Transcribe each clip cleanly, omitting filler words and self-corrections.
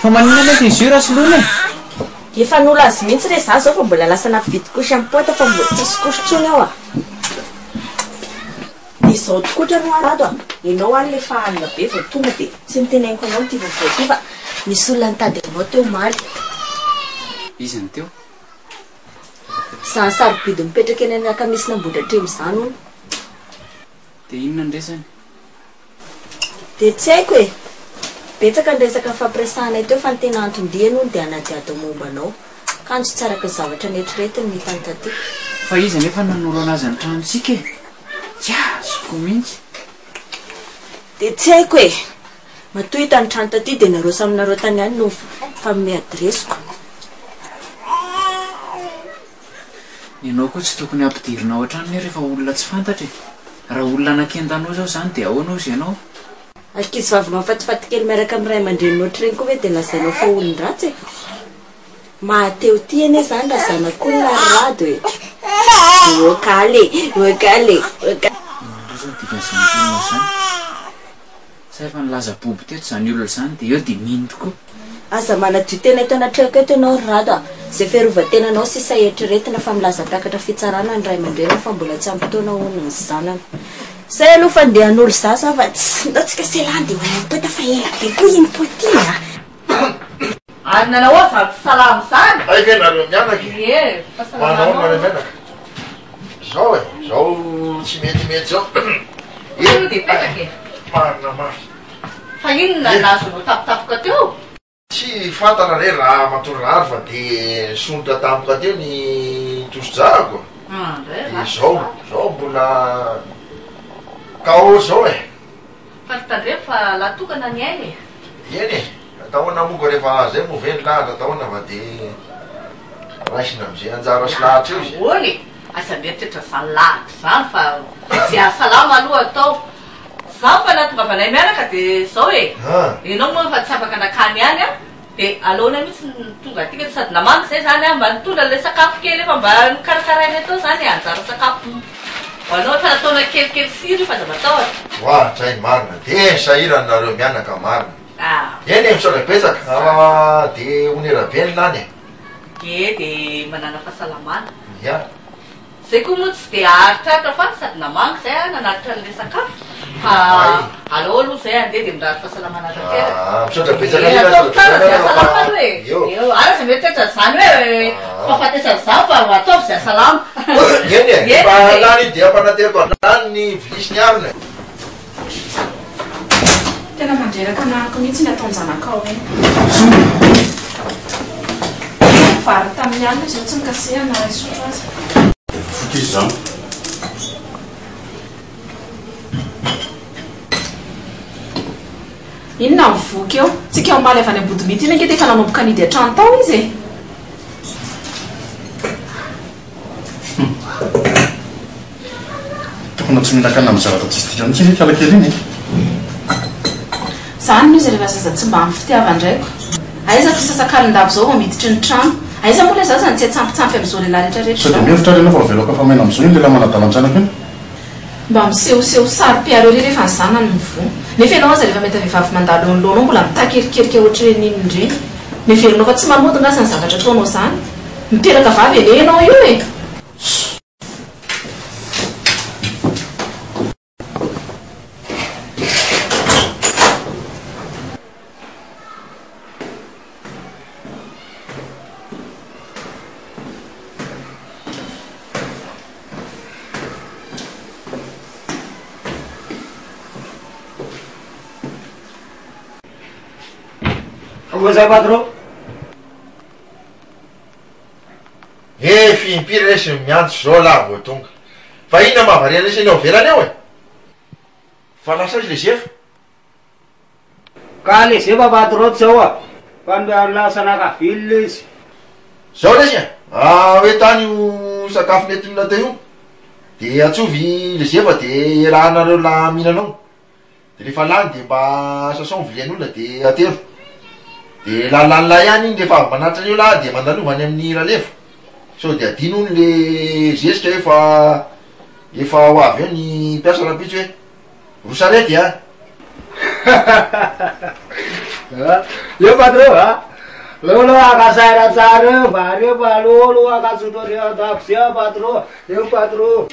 fa maninana ty izy io raha soloana efa n'olo azy mihitsy re za zao fa mbola lasa navidy kosampoeta fa mbola tsisy kosotsony ao izao tokotra no arado ianao any lefa alina be vao tonga dia tsy mitenainiko anao ty vaovao ty fa misy olona nitady anao teo maly izany teo za sarobidy mipetraka eny amiaka misy nambodratremo zany ono dia inona ndresany dia tsy haiko e betsaka nresaka fampiresahanay teo fa ny tena antondiany ono dia anadiady momba anao kanjo tsaraka zavatra netriretiny mitany taty fa izy nefa nanoro anazy ny tranontsika e tiazoko mihitsy dia tsy haiko e matoy hitany trano taty dia nareo saminareo tany any no faminay adresiko ianao koa tsy tokony ampidirinao ohatrany rehefa olona tsy fantatra raha olona anakentanao zao zany dia ahoanao izy ianao ankizy vavy mafatifaty kely miaraka amin'ny ray aman-dreny oatra reny koa hoe dia lazainao fa olon-dratsy e mahateo ty ene zany raha zanak'olona rado e okaly okaly zany dikan'izany zany sa efa nilaza boby teto zany olona zany dia eo dia mino tokoa aza manadio tena eto anatrehako eto ianao rado a zay fiarovatenanao sisa eritreretina fa milaza takatra fitsarana ny ray aman-dreny fa mbola tsy ampitoana onony zanany zay aloha fa ndehan'olo zasa fa tsy ndaotsika selany dia manampoeta fa ela be koa iny potina ary nanao oa salamo zany aika nareo mianaka e manao mare menaka zao e zao tsy metimety zao ino dia petraka marina mafy fa inona nazonao tapotapoka teo tsy fantana re raha matorary fa dia sonitra tampoka teo ny toso-jahako zao mbola kao zao e fa tandre fa latokana ny ainy eny e atahoana monko rehefa zay moveny lahatra atahoana fa dia raisina amizay anjara sy lahatra eo izy ony asa mietritra zany lahatra zany fa tsy asalama aloha atao zany fa natongavanay miaraka dia zao e ianao moa fa tsy afaka nakany any a dia aloana mihitsy tonga atika sady namanga zay zany a mba nitondra le sakafo kely efa mba nikarakarainy atao zany anjara sakafo anao efa nataona kelikely siry fa zavatao oa tsainy marina dia sahirany nareo mianaka marina eny e misaotra betsaka dia onerabe ny lany e dia manana fahasalamana ya zay koa moa tsy dia aritraritra fa sady namanga zay a nanaritra n'le sakafo fa alao aloha zay andeha dia mirary fahasalamana tatera misaotra betsaka atao tsara zay asalama aloha e ara za mietritra zany hoe fafatesany zany fa ataovy zay asalama eny e fa lany dia ampanateriko andrany ny vilisiny arina tena mandreraka anahako mihitsy ny ataonjanakao e vary tamin'ny alina zao tsy mikasehana isotro azy foty izy zany inona mivoky eo tsika omaly avy any ambodimity iny anke dia efa nanomboka nidy atrano tao izy e tokona tsy minakana amin'ny zavatra tsisy tikany tsy kalakely iny zany no izy rehefa zaza tsy mba amin'ny fitiavan-draiko aiza fisasakaly-ndavo zao vao miditry ny trano aiza moa le za zany tsy atsampitsampy amin'izao lehilahy rehetrarehetra so dia mihevitra rena fa veloko fa maina amin'izao iny lehilahy manadalan-tranako iny mba misehoseho sary-piaro ry rehefa ny zanany mivo nefa ianao aza rehefa mety vehivavy mandalo nolonao mbola mitakerikeryka ohatra ren'iny indreny miverinao fa tsy mamodina azy ny zavatra ataonao zany miteraka vavy ene ianao io e zay patron fimpiry resy miantso zao lah vo tonga fa inona mahavariana resy anao velany ao e fa lasa izy le zefa ka le zefa patron zao a fa lasa nakavily izy zao resy hoe tany io sakafo metynina teo io dia atsovy le zefa dia rahanareo la mihinanao dia rehefa lany dia mba sason vilen'olona dia atero dia lalanylahy ihany iny rehefa avy manatra an'io lahy dia mandalovany amin'ny ralefa so dia adino ony le zesitra efa ho avy eo ny mpiasa rapitso hoe rosarety a Leo patro ha. Lolo akasaira tsara bare balolo akasutoria dapsia patro. Leo patro.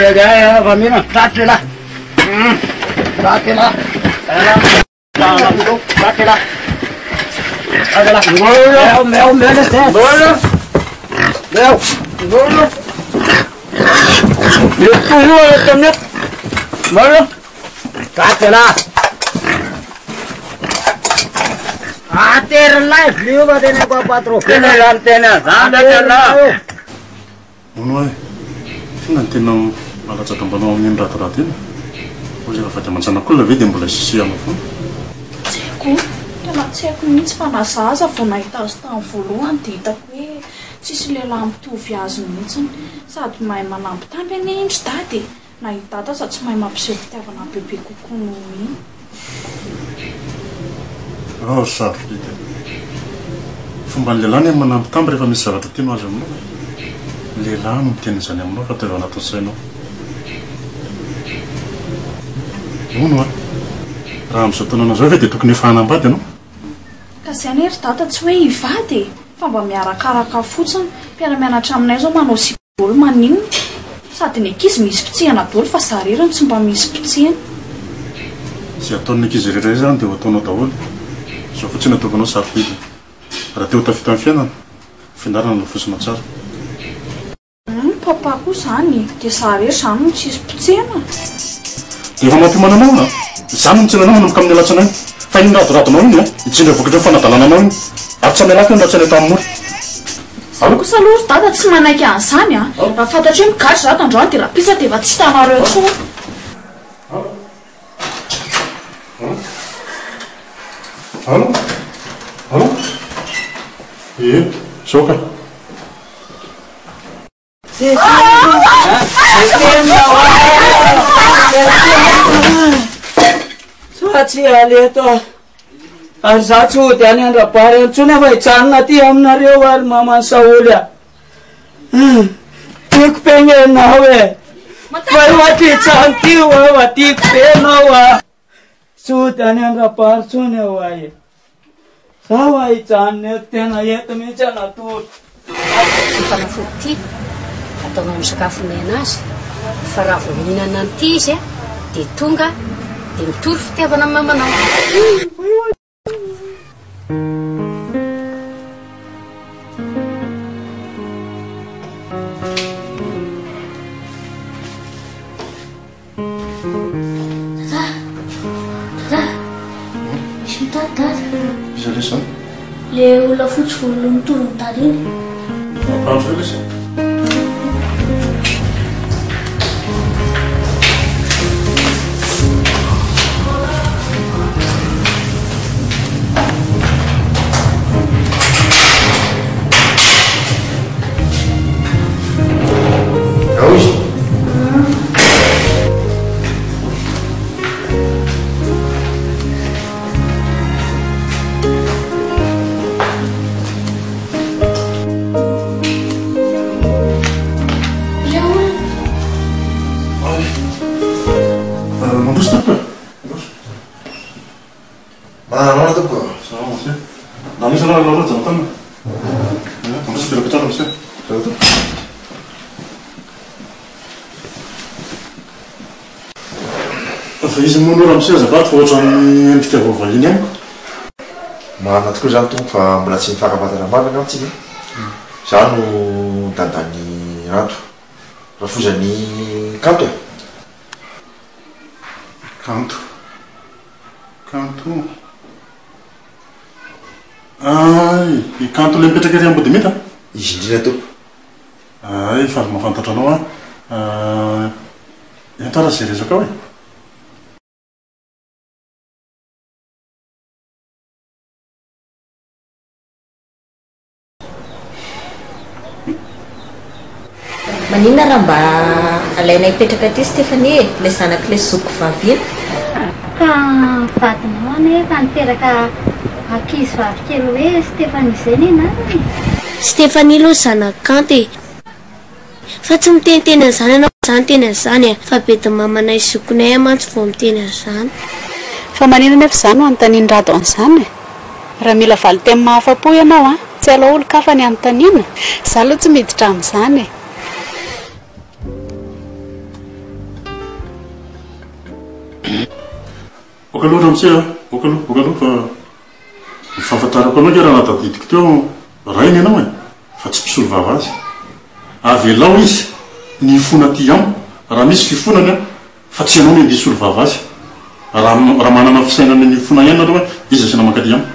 Gaya Vamina, Tatila. Tatila. Tatila. Adela. Meu, Tatila. Ater life, liu badene ko patro. Tena lantena, zanda. Uno tena malatsaka mbanao amin'ny ratiraty iny ho zay raha mantsana koa lave dia mbola sisiana foana tsy haiko tena tsy haiko mihitsy fa nazaza vao nahita azy tamin'ny voalohany dia hitako hoe tsisy lehilahy mitovy azy mihitsiny sady mahay manampy tamby any indry dady nahita ta sady tsy mahay mampiseho fitiavana bebe kokoa noho iny sarotra ity fomba ny lehilahy ny manampy tamby rehefa misy zavatra tiano azy aminao lehilahy no miteny izany aminao fa teo anatin'ny sainao ono a raha amin'izao taonana zao ve dia tokony efa hanambady ianao ka zay any ery data tsy hoe hivady fa mba miarakaraka fotsiny mpiara-mianatra aminay zao manao siboly maninona sady ny ankizy misy pitsihana daholo fa zarirany tsy mba misy pitsihana sy ataon'ny ankizy rehetra zany dia ho ataonao daholo zao fotsiny ataovanao sarobidy raha teo tafita amin'ny fiainana fianarana no fosina tsara papa koa zany dia zarery zany no tsisy pitsihana efa mampimananao zany mitsinanao manomboka amin'ny alatsanay fa iny radoradonao iny itsindra vokatra fanadalananao iny ary tsy amelaka iny raha tsy any atao amin'ny kosa aloha dada tsy manaiky an'izany raha fantatra hoe migadry zato androany dia raha pisa dia efa tsy hitanareo tsony soka Tsy aleto ary za tsy hody any andrabary antsony afa hijanona ty aminareo ary mamany Saoly a tiako penenao e fa ohatritsany ty ava tiako penao a tsy hody any andrabary tsony ao ae Sao hitrany tena eto mihitsy anatory. Fanafody ty ataonao amin'ny sakafo mena azy fa raha vao mihinana an'ity izy dia tonga dia mitory fitiavana amin'ny mamanao. Le olona fotsy volo mitolony tady iny. Izy monora am'sy azafady fa ohatrany endrika vavahiny amiko. Marina tokoa zany tompo fa mbola tsy mifankafatana marina antsika. Za no dadany Rato. Rafozany Kanto. Kanto. Ay, i Kanto le mipetraka ery Ambodimena? Izy indrina tompo. Ay, fa mahafantatra anao entara zay resaka hoe. Maninona raha mba alaina hipetraka ty Stéphanie le zanaky le zoko vaviny? Ka vadinao anefa niteraka ankizy vavikely hoe Stéphanie zay ny anarany. Stéphanie aloha zanaky Kanto fa tsy miteniteny an'izany anao zany teny an'izany fa bedin'ny mamanay zokonay mantsy vao miteny an'izany. Fa manina nefa izany ho anontaniany Rado an'izany raha mila valy teny mahafa-po ianao tsy alao olo kafa ny anontaniana. Za aloha tsy miditra amin'izany Okaloha ramsey okaloha fa fahafantarako anao raha natadidiko teo rainy ianao fa tsy mpisolo vava azy. Avelao izy ny fona ty amiko raha misy fifonany fa tsy ianao ny solo vava azy. Raha manana fisainana ny fona ihany aloha izy asina mankady amiko.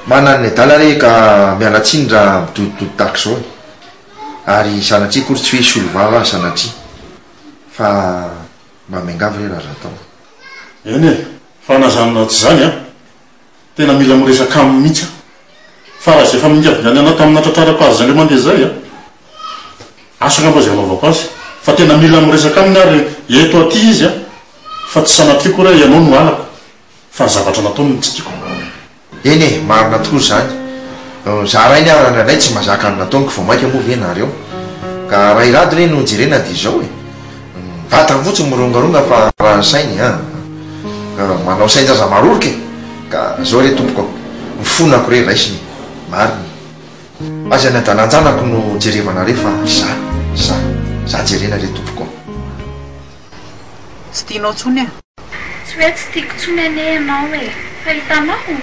Manana ny adala re ka mialatsiny raha midodidody tahaka zao ary sanatria kory tsy hoe solo vava sanatria fa mba miangavy re raha atao. Eny fa nazanona tsy zany tena mila miresaka aminy mihitsy fa raha zay fa mingaviany anao tamin'ny natratrarako azy zany le mandeha zay asaka mba zay anaovako azy fa tena mila miresaka aminy ary eto aty izy fa tsy sanatria koa raha ianao no alako fa ny zavatra nataony tsy tiako. Eny marina tokoa zany. Za rainy ndraindray tsy mazaka ny nataoniko vao mainka moa ve nareo ka raha irado re no jerena dia zao vatany fotsiny mirongaronga fa raha sainy manao sain-jaza maroroka ka zao re tompoko mifonako re raisiny marina azy any adalanjanako no jerevana re fa za jerena re tompoko. Tsy tianao tsony tsy hoe tsy tiako tsony ane ianao fa hitanao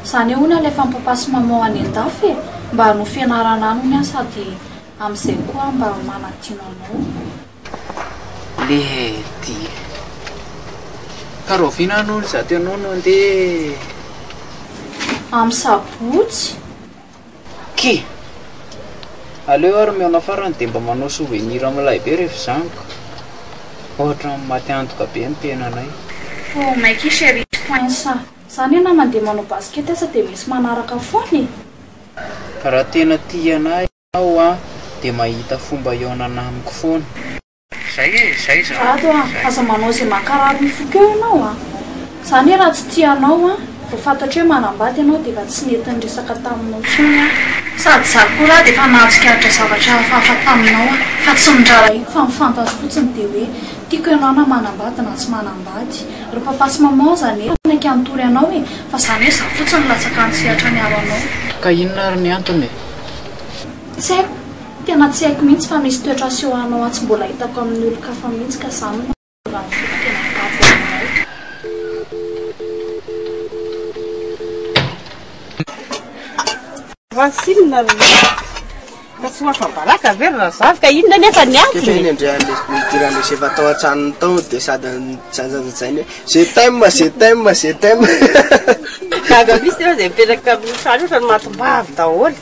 zany hoana le fampapasy mamao any an-dafy mba no fianarana anony sady amin'izay koa mba manatino anao. Le ty ka rovina an'olo za teo no andeha amin'ny sabotsy ki aleo ary miona farany dia mba manao souvenir amin'ilay be rehefa zaniko ohatra maty antoka be ny tenanay. Maika chérie poinsa zany na mandeha manao basket asa dia misy manaraka foany. Raha tena tia anay ao dia mahita fomba ionana amiko foana. Zay Rado aza manao izay makarary mifoka eo ianao zany raha tsy tianao fantatry hoe manambady ianao dia efa tsy nety nyresaka taminao tsony a sady za koa raha dia efa nahatsikaritra zavatra hafahafa taminao a fa tsy mindrara iny fa mifantasy fotsiny dia hoe tiako ianao na manambady na tsy manambady ry papa sy maman zany naika anotory anao e fa zany hoe za fotsiny latsaka ny sehatra miaro anao ka inona ary ny antony tsy haiko tena tsy haiko mihitsy fa misy toetra aseho anao tsy mbola hitako amin'ny olo-kafa mihitsy ka zany raha tena Vasilina tsy mafabalaka very raha zavy ka inona nefa ny antony iny andrian'le efa tao an-tranony tao dia sady zazazainy hoe je t'aime gaga misy teo zay mipetraka amin'ny trano otra ny matombavy daholo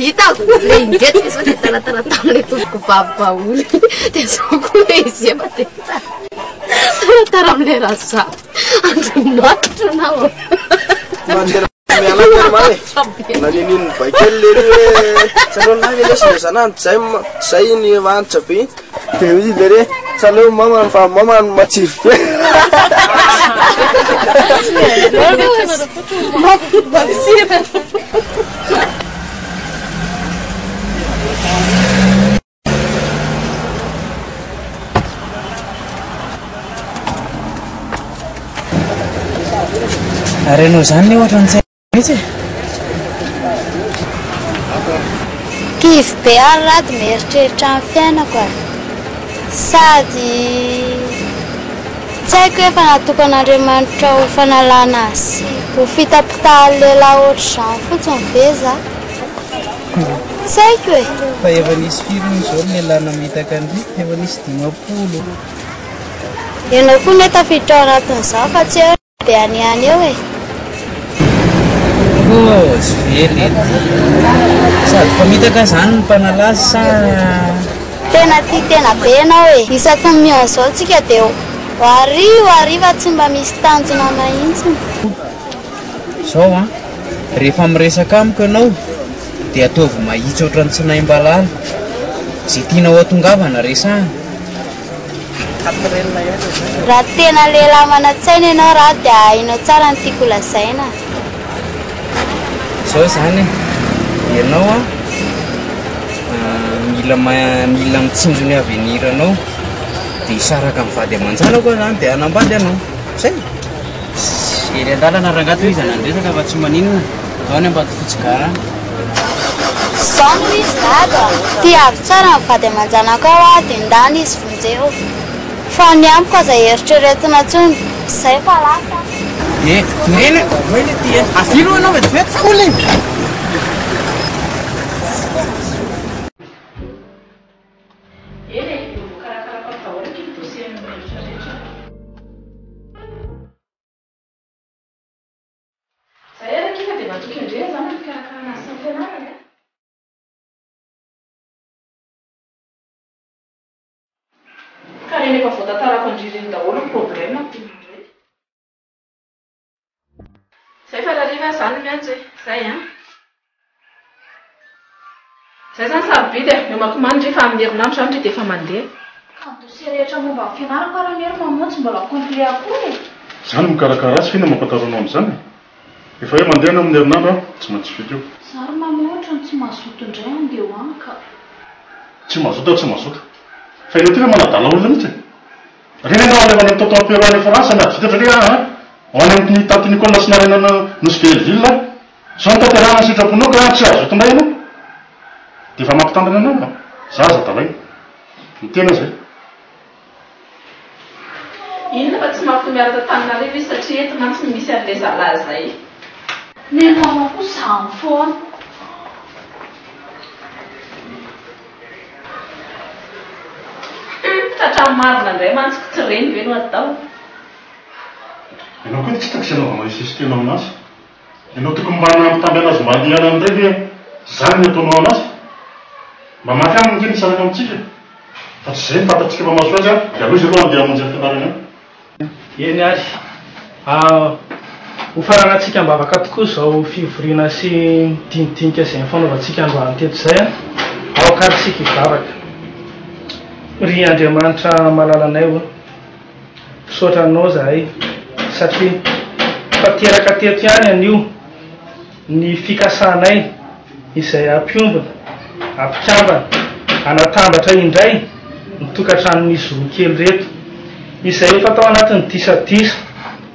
hitako le indretra sao dia talatala tamin'ilay tompoko vavy dia zao koa le izy efa dia taratara amin'ilay raha zavy andronoatro nao nanininy baikely lery hoe tsaleo lavy lesy zanany zay ny vanitra be dia izy lery tsaleo mamany fa mamany matsivy arenao zany le ohatra ny kivy be ary raha dia mieritreritra amin'ny fiainako a sady tsy haiko hoe fa natokan'Andriamanitra ho fanalana azy ho fitapitahan'ny lehilahy ohatr'izany fotsiny be za tsy haiko e fa efa nisy firony zao ny lehilahy namitaka andry efa nisy 50 ianao koa ne tafiditra ao anatin'izao fa tsy hoe be anyany eo e sy very sady fa mitaka zany ny mpanalazy sa tena be anao e isaky ny mihaon zao tsika dia ariva tsy mba misy tanjona mahitsy zao a rehefa miresaka amiko ianao dia ataovy mahitsy ohatrany tsy naim-balala zay tianao atongavana resahana raha tena lehilahy manatsaina ianao raha dia hainao tsara ny tiako lazaina zao zany ianao a mila mitsinjo ny aveniranao dia isaraka mivady aman-jana koa zany dia hanambady anao zay ery an-dalana rangato izy anandresaka fa tsy maninona ao ny ambady fotsigarana zao no izy dada tia avy tsara mivady aman-janako ao a dia ndany izy vonjeo fa ny amiko aza eritreretina tsony zay fa lasa eny oele ty afilo anao vetivety sakola ka reny efa voatatarako andrireny daholo ny problema zay fa rariva zany miantsy zay a zay zany sarobidy e miomakomany rehefa amin'ny herinandro zany re dia efa mandeha dosie rehetra momba ny fianarako raha miery mamotsy mbola complet akory zany mikarakara azy fina mampahatarana amin'izany efa hoe mandeha amin'ny herinandro tsy maintsy video zary mamohatra ny tsy mazoto indray andeha hoany ka tsy mazoto fa ino ty hoe manadala olona mihitsy reny anao alevana ny totapero any Fransa na vitatra re ho any amin'ny tanty Nicolas sy narenana Noskelville zao ny tanterahana sitraponao ka tsy azoto indray anao dia efa mampitandrina anao zaza dalay ny tena zay inona fa tsy mafy miaraka tanina revo izy satria ento mantsy ny misy an'ilay zalahy zay ny mama koa zany foana tratrany marina indray mantsiko tsy reny ve no atao ianao koa ny tsy taky sianaovana isisitenao anazy ianao tokony mba nampitamby anazy mba andehanany indray hoe zany ny ataonao anazy mba mafy aminy kely nisaraka amintsika fa tsy zay nyfantatsika fa masoazy a dia aloha izy aloha andeha amonjy ny fianarana eny ary ho faranatsika mbavaka tokoa zao fivoriana sy mitinidinika zay nyfanaovantsika androany teto zay a aokaritsika hivavaka ry Andriamanitra malalanay o fisaotranao zahay satria fateraka teto ihany anio ny fikasanay izay ampiombona ampikambana anatambatra indray mitokatranon'izy roa kely reto izay efa tao anatin'ny disadisa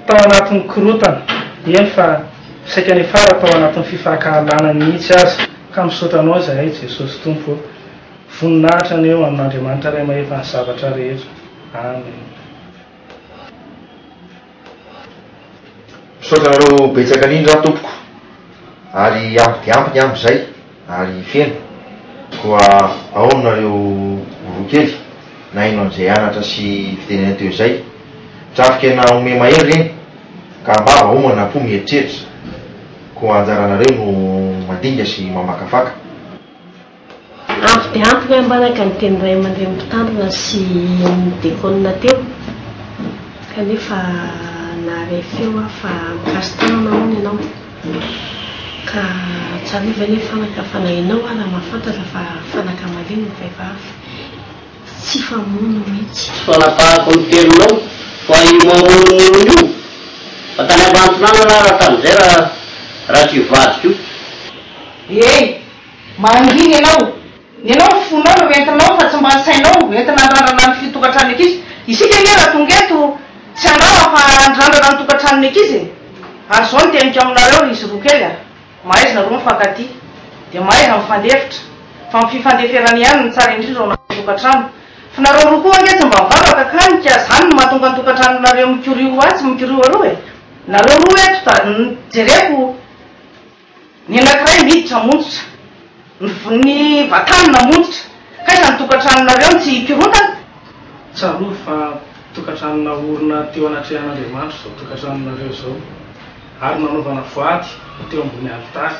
tao anatin'ny korotana eny fa saika ny fara tao anatin'ny fifankahalana mihitsy azy ka misotranao zahay Jesosy Tompo voninahitra ny eo amin'Andriamanitra ray mahefa ny zavatra rehetra. Amen. Misaotranareo betsaka indrindra tompoko ary ampy dia ampy ny am'izay ary feno koa aonareo vorokely na ino an'izay anatra sy fitenena teo izay trafika na ome mahery reny ka mbava omana po mieritreritra koa anjaranareo no mandinga sy mamakafaka. Ampy dia ampy hoe mbanaka ny teny ray aman-dreny mpitandrina sy midekônina teo kanefa narefeo fa mikasitanana hony ianao ka tsarova ny fanakafanainao raha mahafantatra fa fanaka malemy ny vehivavy tsy famono mihitsy fanapahako ny telonao fa mamonomono io fa tany ambantonana raha tamin'izay raha tsy vadiko io manginy ianao fonao no entinao fa tsy mba sainao entina andrandana ny fitokatrano ankizy isika ny raha tonga eto tsy andrama fa andrandrana ny tokatranony ankizy azao ny teniko aminareo izy roa kely mahaizy nareo mifankaty dia mahaiza mifandefitra fa mififandeferany ihany ny tsara indrindra ao anaty tokatrano fa nareo roa koa ange tsy mba mivavaka kanika zany no mahatonga ny tokatranonareo mikorio atsy mikorio aloha nareo roa eto da jereko ny anankiray miditra monjotra ny vatany namonjotra kaisa ny tokatranonareo tsy hikirotana tsaroa fa tokatranona orona teo anatrehan'Andriamanitra zao tokatranonareo zao ary nanaovana voady teo ambony alitary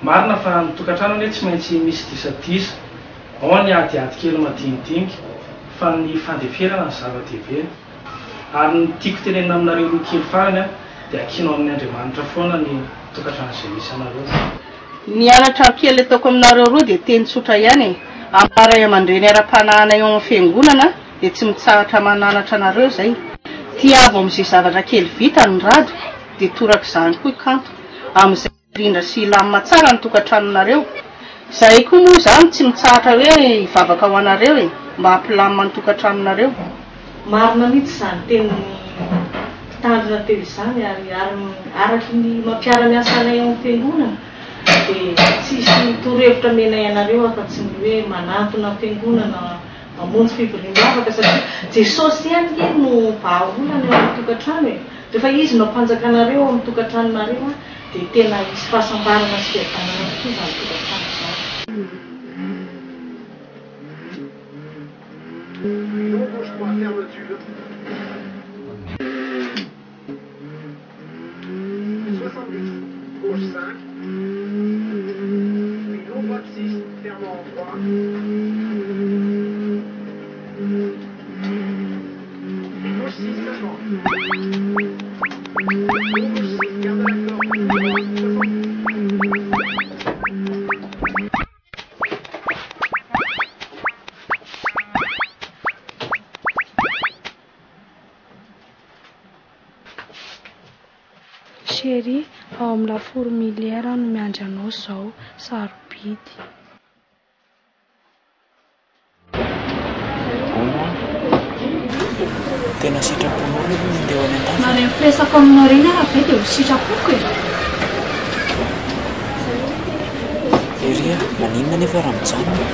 marina fa ny tokatrano hoe tsy maintsy misy disadisa ao ny adiady kely madinidinika fa ny fandeferana ny zava-dehibe ary ny tiako tenenina aminareo roa kely farany dia akino amin'ny Andriamanitra foana ny tokatrano izay misy anareo. Ny anatra kely ataoko aminareo roa dia teny tsotra ihany amparay aman-dreny ara-panahana eo amin'ny fiangonana dia tsy mitsahatra mananatra anareo zay tiavo amin'izay zavatra kely vita ny rado dia toraka izany koa kanto amin'izay rindra sy lamina tsara ny tokatranonareo zay koa moa zany tsy mitsahatra hoe hivavaka ho anareo mba hampilamina ny tokatranonareo. Marina mihitsy izany teny mpitandrina teo izany ary araky ny mampiara-miasa anay ao amin'ny fiangonana dia tsisy torohevitra menay anareo afa-tsy ny hoe manatona fiangonana mamonjy fivoriam-bavaka satria Jesosy ihany kely no vahaolana eo amin'ny tokatrano rehefa izy no mpanjaka anareo amin'ny tokatranonareo dia tena misy fahasambarana sy fihadanana tokoa izany tokatrano izany. Chérie, ao amin'ny laforo miliara no miandry anao zao sarobidy. Tena sitraponao hoe mandeha any an-tany. Mare miresaka aminao reny ara be dia ho sitrapoko Eria, maninona nefa raha mijanona?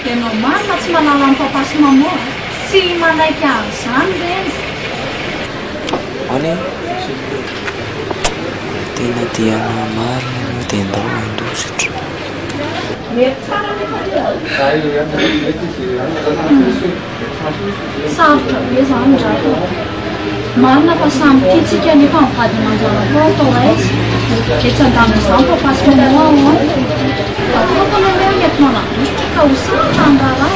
Ianao marina tsy manala ny papa sy maman tsy manaiky an'izany reny. Any tena dia marina io dia ndao indositra. Sarotra be zany ndrato marina fa samy tiatsika nefa mivady manjana koa atao aizy dia tsy andamina izany papa sy maman ao afampana hoe entina nandositra ka ho sarotra andraraha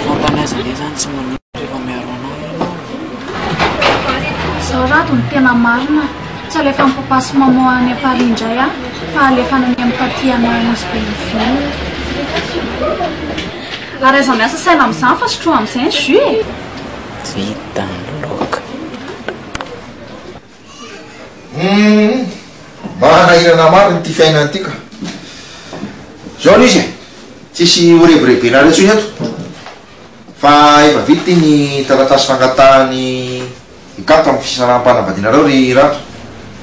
Fampanazana zany tsy manino rehefa miaro anao ianao. Zaho rato ny tena marina tsy alefa ny papa sy maman any Paris indray fa alefana ny amin'ny patiana anosy be ivy. La raha izaho miasa saina amin'izany fa sotroa amin'izay ny jus Vita ny loka. manahirana mariny ty fiainany ty ka zao nizy tsisy horebirebena retsy eto fa efa vity ny taratasy fangatahany ikato amin'ny fisanam-panambadinareo ry rato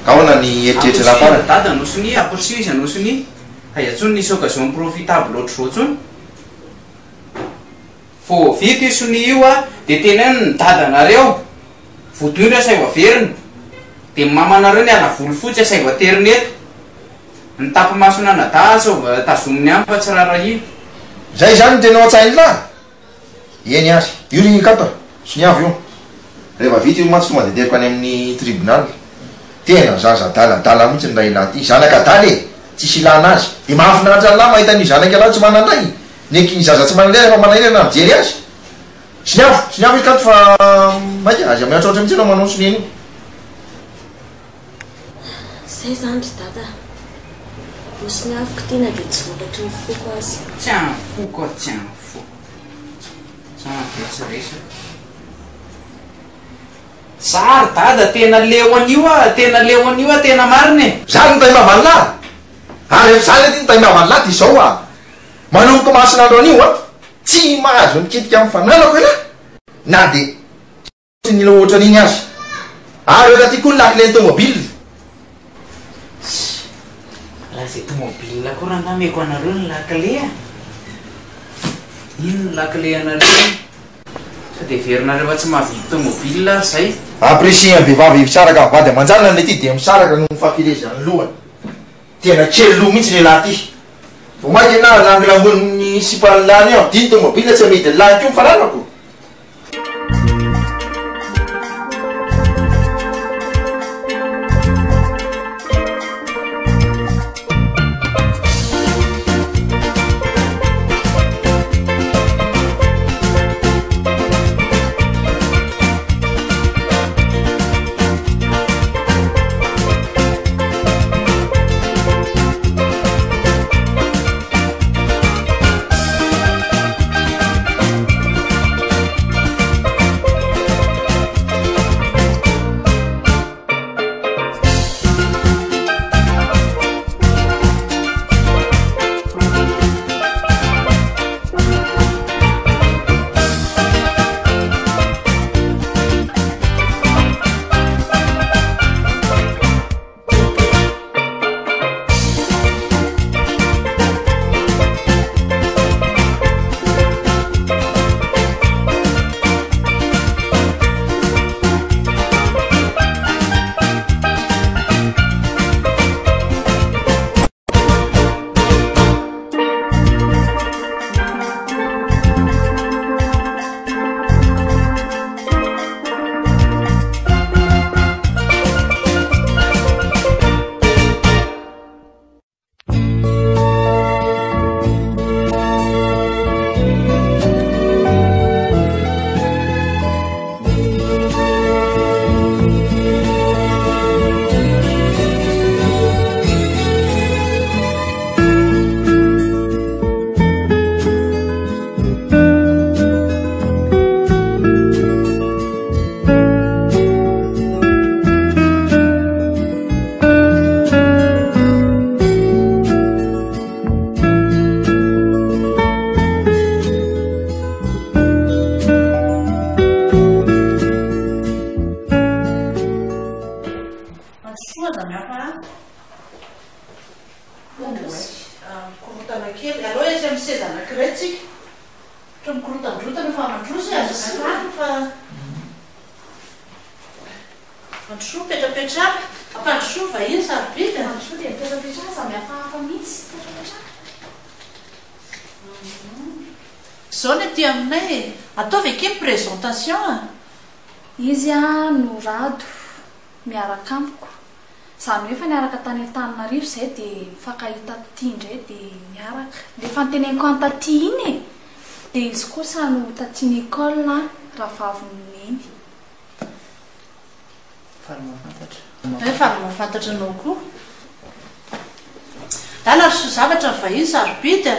ka ahoana ny eritreritry rapara dada anosony aperçu izy anosony atsony nisy occasion profitable ohatry zao tsony fo vity isony io a de tena ny dadanareo votoindro asay voaveriny de mamanareo ny ala volo fotsy asay voateriny eto ny tapimasona nada sao tazominy any fa tsy rara io zay zany tena an-tsainy la eny azy io ry kato sy ny avy io rehefa vita io matsy tonga de teriko any amin'ny tribunal tena zaza daladala mihitsy nray lahy ty zanaka daly e tsisy ilana azy de mahafinaritra lahy mahita an'io zanaka alahy tsy mananay neky zaza tsy mananay fa manay na mijery azy sy ny avy kato fa maika azy mihatroatra mihitsy anao manao soneny io zay zany ry dada mosy ny aviko tena de tsy volatry ny foko azy tsy any foko a tsy any foko tsy anyvetsyresaka sary dada tena leo an'io a tena mariny zany ny taimavany lahy ary zany aty ny taimavany lahy ty zao a manomboka mahasinandro an'io a tsy mahazo mikitika amin'ny fananako ela na de nila ohatra an'iny azy ary oka ty koa ny lakile ny tomobile raha zay tomobile koa raha nameko anareo ny lakile a ino ny lakile anareo sa de verinareo tsy mahavidy tomobile ary zay apprécie vehivavy misaraka amin'ny vady aman-janona le ty de misaraka no mifakilezany lohany tena kely loha mihitsy le lahy ty vo mainky na langilangoniny sipany lany io diny tomobile tsy mety ny lany ko mifaranako zao ny ty aminay ataovy ake ny présentation a izy a no rado miaraka amiko zany hoe efa niaraka tany an-Tananarivo zay de mifankahita ty indray de miaraka le fanteneniko antaty iny e de izy kosa no taty école raha vavoneny efa mahafantatra anao koa dala so zavatra ny vahiny sarobidy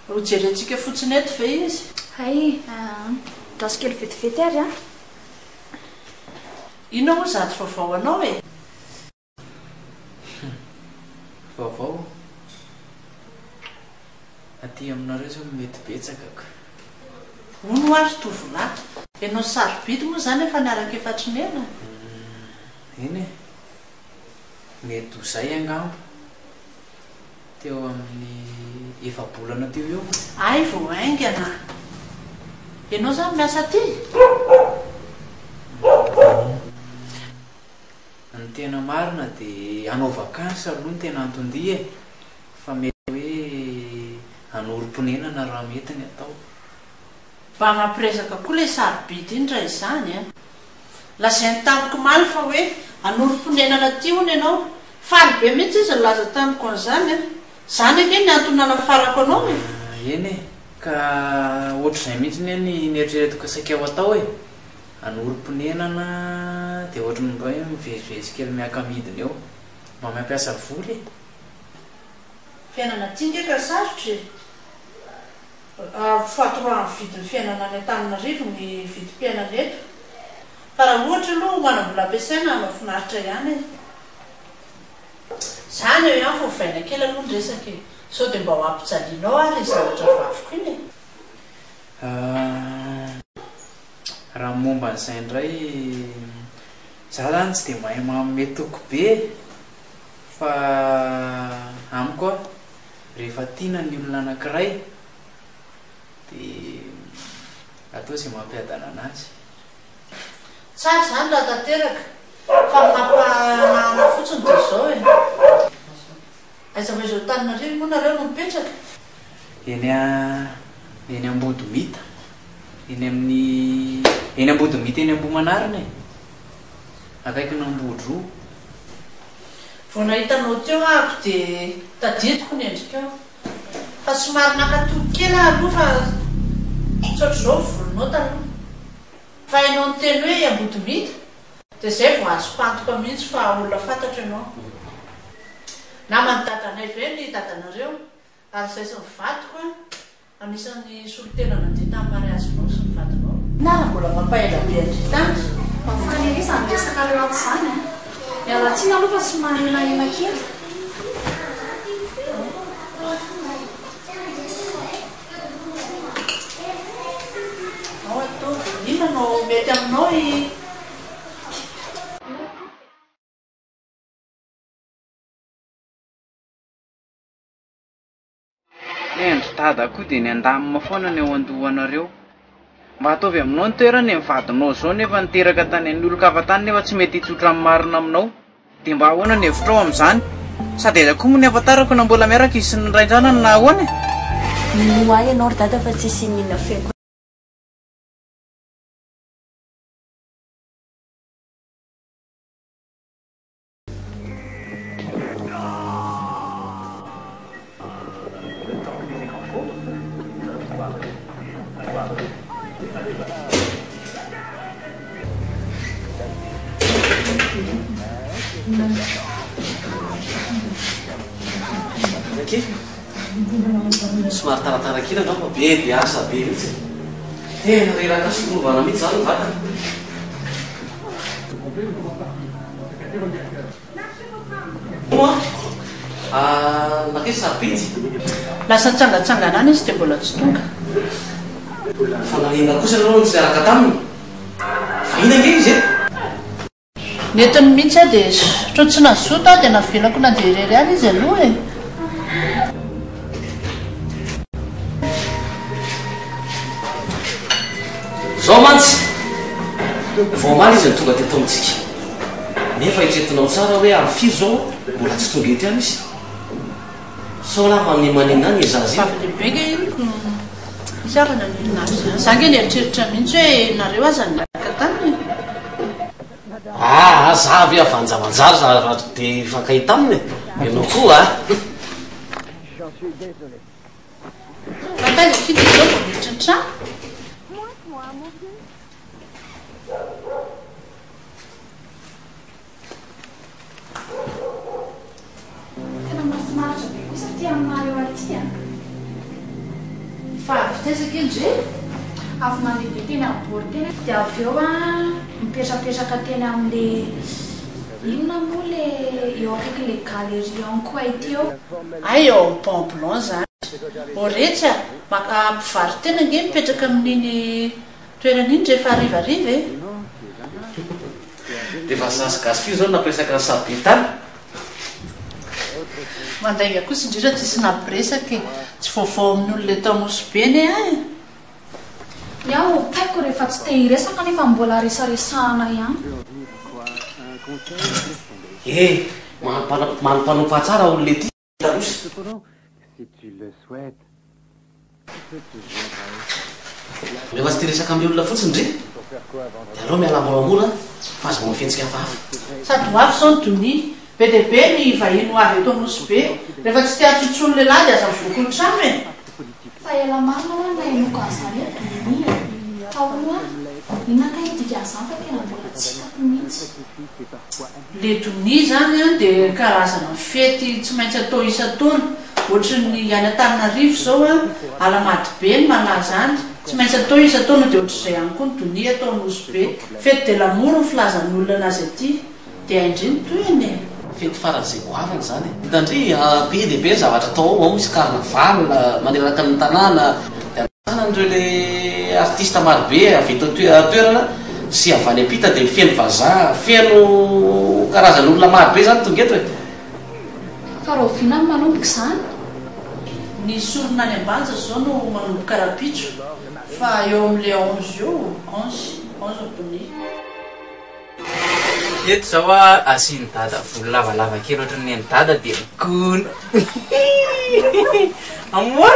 ho jerentsika fotsiny eto ve izy hay draso kely vetivety ary a ino ho zaty vaovao anao e vaovao aty aminareo zao mety betsakako ono azy tovolahy ianao sarobidy moa zany efa niaraka efatrinena eny e mety ho zay angamba teo amin'ny efa-bolana teo eo ay vo aingana ianao zany miasa ty ny tena marina dia anao vakansy aloha ny tena antondia e fa mety hoe anorom-ponenana raha mety ny atao mba mampiresaka koa le sarobidy iny ra izany a lazay ny tamiko maly fa hoe anorom-ponenana ty hony ianao faly be mihitsy izy laza tamiko an'izany a zany ake ny antonana farako anao e eny e ka ohatr'izay mihitsy ny ny nieritreretiko saika ao atao e anorom-ponenana dia ohatra ny mba hoe mivezivezikely miaka-midiny eo mba mampiasa voly e fiainana ty ndraika sarotry fatorany vidiny fiainana any an-taninarivo ny vidim-piainana eto fa raha ohatra aloha manambola ampiasaina mafinaritra ihany e zany eo ihany fovaina kely aloha ny resaka e sao dia mba ho ampijalianao ary zavatra vavoko iny e raha momba n'izay indray za zany tsy dia mahay manome toko be fa amiko a rehefa tiana ny olona anankiray dia atao zay mampiadana anazy tsara zany raha tanteraka fa mampaana fotsiny dia zao e aiza va izao taninarivo moa nareo no mipetraka eny Ambodomita eny Ambodomita eny Ambomanarina e akaiky n'Ambodroa vo nahitanao teo ako dia tadidiko ny endrikao fa somary nakatody kely aloha fa tsotra zao volonao taloha fa hainao ny teny hoe Ambodomita dia zay vo azo pantoka mihitsy fa olona fantatra ianao namany dadanay be ny dadanareo ary zay sy mivadiko a anisan'ny solotena nandeha tamin'ny mariazinao sy mivadinao nara mbola mampaela be andritany mafanerizany resaka loaty zany a mialatsiana aloha fa somary elaela kely ao atao inona no mety aminao endry tada koa dia ny andamina foana ny eo andohanareo mba ataovy aminao ny toerana ny mivadinao zao nefa niteraka tany amin'ny olon-kafatany nefa tsy mety hitsotra amin'ny marina aminao dia mba ahoana ny hevitrao amin'izany sady aiza koa moa ny afantarako na mbola miaraka izy sy ny raindranany na ahoana no ay ianao ry dada fa tsisy minina feko somary taratarakina anao fa be biasa be mihitsy tena reraka sorovana mihitsy zany vatana nakesy sarobidy lasa tsangatsanganany izy dia mbola tsy tonga fa nanenga kosa anao tsy araka taminy fa ina nge izy e netiny mihitsy a dia tro tsy nazoto a dia navelako na dia irery any izy aloha e zao mantsy voamaly izy ny tonga teto amitsika nefa hitretinao tsara hoe amin'ny firy zao mbola tsy tonga ety any izy sao laha manina any zazy lehibe ge iniko misy avana ninazy za nge nieritreritra mihitsy hoe nareo aza ny laka taminy zavy avanjavanjary raha dia fankay taminy ianao koa fataiza kity zao vo miditra ny trano tena mahafinaritra be kosa ty aminareo aty a fa avy tezaka indre avy mandeha be teny amin'ny bory teny dia avy eo a mipetrapetraka teny amin'le inona moa le eo akaiky le galerian koa ity eo ay eo amin'ny pamplon zany orehetra maka mpivary tena nge mipetraka amin'iny toeran'iny rehefa arivariva e defa sasygasy fio zao napresaka ny sabitany mandainga kosa indrindra tsisy napiresaky tsy vaovao amin'ny olole tanosibeny ay iaho taiko rehefa tsy te hiresaka nefa mbola resaresahana ihany manompanofà tsara olole ty tarosy rehefa tsy ty resaka amin'ny olona fotsiny dre de aloha miala moramora fa azo mafentsika fafa sady hoafy zao ny doni be deabe ny vahiny ho avy eto anosy be rehefa tsy tia tsotsony lehilahy de aza mivokony trano e fa ela marina hoa na enoka azany e doni taoa inaka idika azany fa tena mbola tsy hitako mihitsy le doni zany a de karazana fety tsy maintsy atao isa-taona ohatrany any Antananarivo zao a alamady be ny malaza any tsy maintsy atao isa-taona de ohatr'izay ihany koa ny doni atao anosy be fety de lamoro ny filazan'ny olona anazy aty de aindriny toyny fety faran'izay goavana zany hitandry be deabe ny zavatra atao ao misy carnaval maneraka ny tanàna de anandreo le artiste marobe avy toerana sy avany apita de feno vazaha feno karazany olona marobe zany tonga eto e fa ro vina ny manomboka zany ny sorona any ambanja zao no manomboka rapitso fa eo am'le 11 eo 11 doni eto zao a asiany dada volo lavalava kely ohatry ny any dada de mikony amoa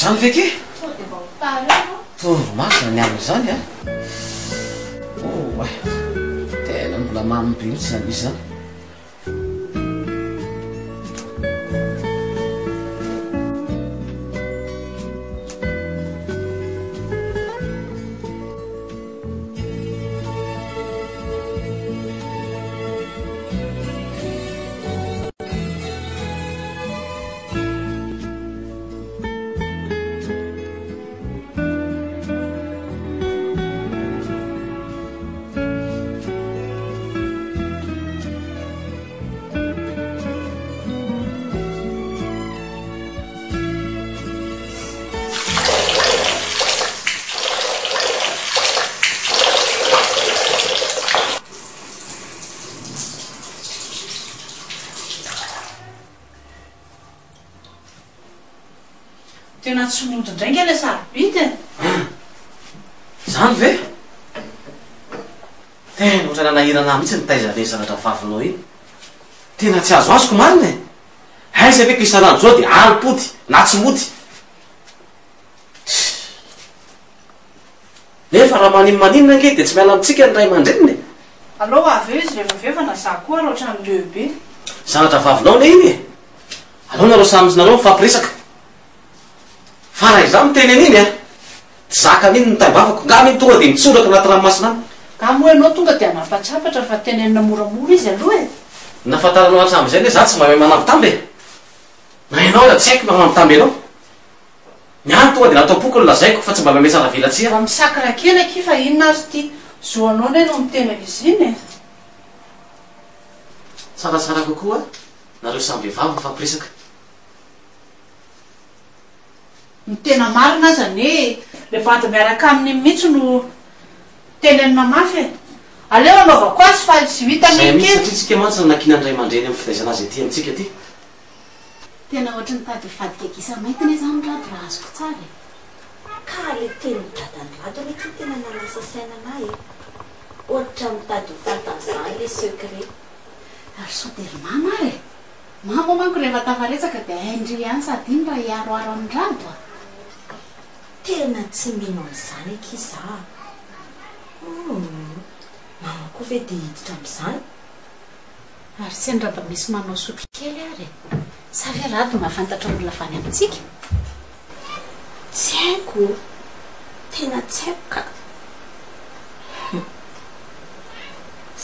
zany feky masina ny aminy zany a tena mbola mamybe mitsy zany izy zany tena tsy mody ndrainga le sarobity zany ve tena ohatrana nahirana mihitsy nitaizane zavatra vavinao iny tena tsy azo azoko marina e aiza veko isanandro zao de alipody na tsy mody nefa raha maninna nge de tsy miala amitsika ny ray aman-dreniny aloha avy eo izy rehefa veva na za koa ro ohatrany lehibe zavatra vavinao le iny e alao nareo samynareo mifampiresaka fa raha iza miteny an'iny a tsy zaka an'iny nitaibavako ngam iny tonga de mitsoraka anaty ranomasina any ka moa ianao tonga de anapatrapatra fa tenenina moramora izy aloha e nafantaranao hatram'izay ne za tsy mba manambitamby e na ianao la tsy haiko manambitamby anao niany tonga de natao boky ny lazaiko fa tsy mba mametsara vilatsia mba misakra kely aky fa inona azy ty zoanao ne no mitena izy iny e tsaratsara kokoa nareo samy vehivavy mifampiresaka ny tena marina zany le bady miaraka amin'ny mihitsy no teneny mamafy aleo anaovako azy fa tsy vita misy satria tsika mantsy nakina andray aman-dreny amin'ny fitaizana azy aty amintsika ty tena ohatry ny tady vadikagisa maitiny izany rado raha azoko tsara ka le teny dadany rado rehetra tena nalasa sainanay ohatra mitady fantazany le secret ary sodery mama e mama manko rehefa tafaretsaka dia haindry ihany sady iny raha hiaroaro amin'ny rado a tena tsy mino am'izany akisa mama koa ve dia hiditra am'izany ary sy nyraba misy manao sotro kely ary sa ve rado mahafantatra olona vany amintsika tsy haiko tena tsy haiko ka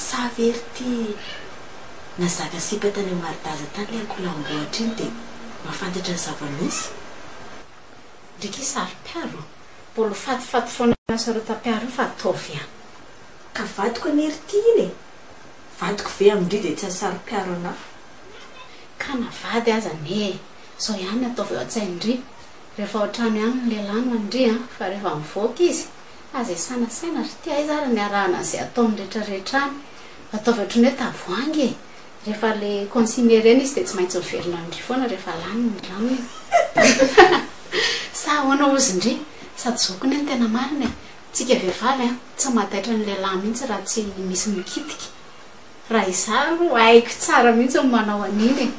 sa very ty nazaka sipa tany maridaza tany le ankolamboatra iny dia mahafantatra ny zava-misy ndriky sary-piaro mbolo fatifaty foana sareo tapiaro fa ataovy ihany ka vadiko anery ty iny e vadiko ve amindry dia tsy asary-piaro ana ka navady aza ne zao ihany ataovy eo an-tsaindry rehefa ohatrano ihany ny lehilahy no andry a fa rehefa mivoaka izy aza isanasaina ry ty aiza ary ny arahana izay ataony rehetrarehetrany ataovy ohatrany hoe tavoangy e rehefa le consigne reny izy dia tsy maintsy miverina andry foana rehefa lany ny ranony sa hoana ozy indry sady zokony ny tena mariny a tsika vehivavy a tsy mataitra ny lehilahy mihitsy raha tsy misy mikitika raha izaro haiko tsara mihitsy ny manao an'iny